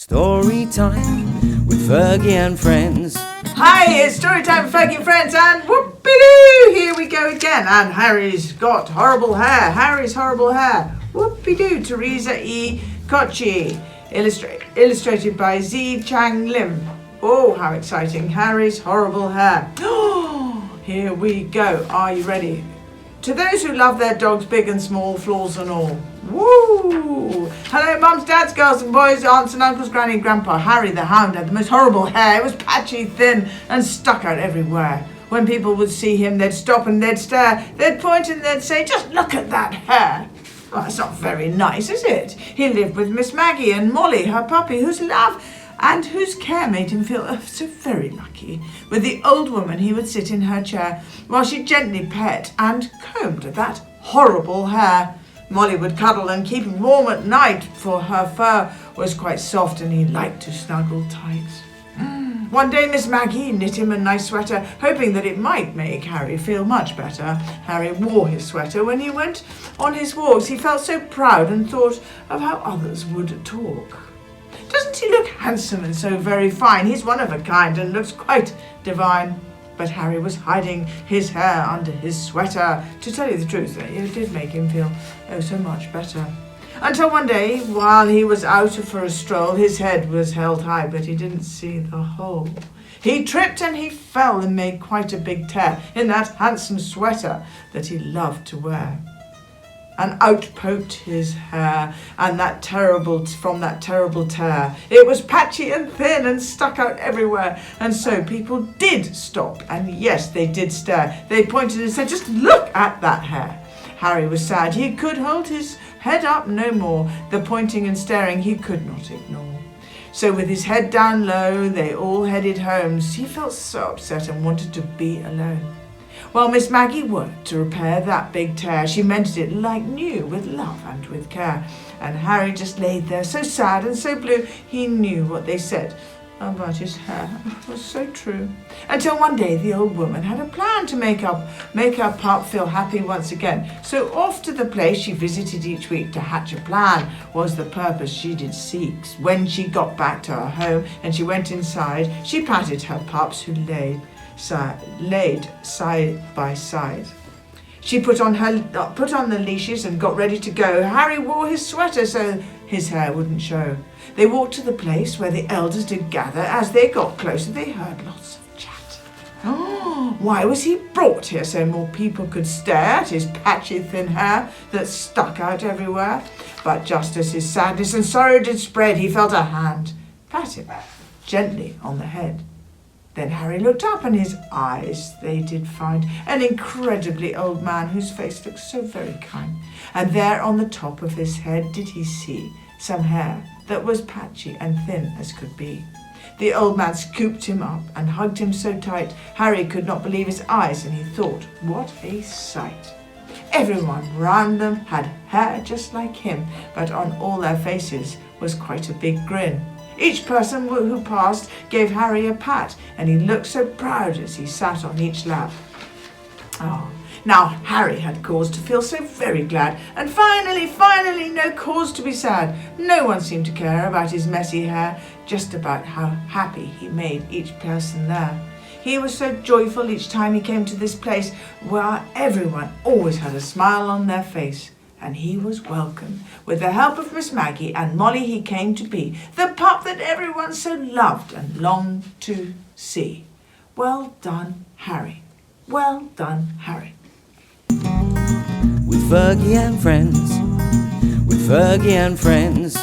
Story time with Fergie and friends. Hi, it's story time with Fergie and friends, and whoopie-doo, here we go again. And Harry's got horrible hair. Harry's horrible hair. Whoopie-doo, Theresa E. Cocci. Illustrated by Z. Chang Lim. Oh, how exciting. Harry's horrible hair. Here we go. Are you ready? To those who love their dogs big and small, flaws and all. Woo! Hello, mums, dads, girls and boys, aunts and uncles, granny and grandpa. Harry the hound had the most horrible hair. It was patchy, thin and stuck out everywhere. When people would see him, they'd stop and they'd stare. They'd point and they'd say, "Just look at that hair." Well, that's not very nice, is it? He lived with Miss Maggie and Molly, her puppy, whose love and whose care made him feel so very lucky. With the old woman, he would sit in her chair while she gently pet and combed that horrible hair. Molly would cuddle and keep him warm at night, for her fur was quite soft and he liked to snuggle tight. One day Miss Maggie knit him a nice sweater, hoping that it might make Harry feel much better. Harry wore his sweater when he went on his walks. He felt so proud and thought of how others would talk. "Doesn't he look handsome and so very fine? He's one of a kind and looks quite divine." But Harry was hiding his hair under his sweater. To tell you the truth, it did make him feel so much better. Until one day, while he was out for a stroll, his head was held high, but he didn't see the hole. He tripped and he fell and made quite a big tear in that handsome sweater that he loved to wear. And out poked his hair, and from that terrible tear. It was patchy and thin and stuck out everywhere, and so people did stop, and yes, they did stare. They pointed and said, "Just look at that hair." Harry was sad. He could hold his head up no more. The pointing and staring he could not ignore. So with his head down low, they all headed home. He felt so upset and wanted to be alone. While Miss Maggie worked to repair that big tear, she mended it like new, with love and with care. And Harry just laid there so sad and so blue, he knew what they said about his hair. It was so true. Until one day the old woman had a plan to make her pup feel happy once again. So off to the place she visited each week to hatch a plan was the purpose she did seek. When she got back to her home and she went inside, she patted her pups who laid side by side. She put on the leashes and got ready to go. Harry wore his sweater so his hair wouldn't show. They walked to the place where the elders did gather. As they got closer, they heard lots of chat. Why was he brought here so more people could stare at his patchy thin hair that stuck out everywhere? But just as his sadness and sorrow did spread, he felt a hand pat him gently on the head. Then Harry looked up, and his eyes, they did find an incredibly old man whose face looked so very kind. And there on the top of his head did he see some hair that was patchy and thin as could be. The old man scooped him up and hugged him so tight, Harry could not believe his eyes, and he thought, what a sight. Everyone round them had hair just like him, but on all their faces was quite a big grin. Each person who passed gave Harry a pat, and he looked so proud as he sat on each lap. Now Harry had cause to feel so very glad, and finally, no cause to be sad. No one seemed to care about his messy hair, just about how happy he made each person there. He was so joyful each time he came to this place, where everyone always had a smile on their face. And he was welcome. With the help of Miss Maggie and Molly, he came to be the pup that everyone so loved and longed to see. Well done, Harry. Well done, Harry. With Fergie and friends. With Fergie and friends.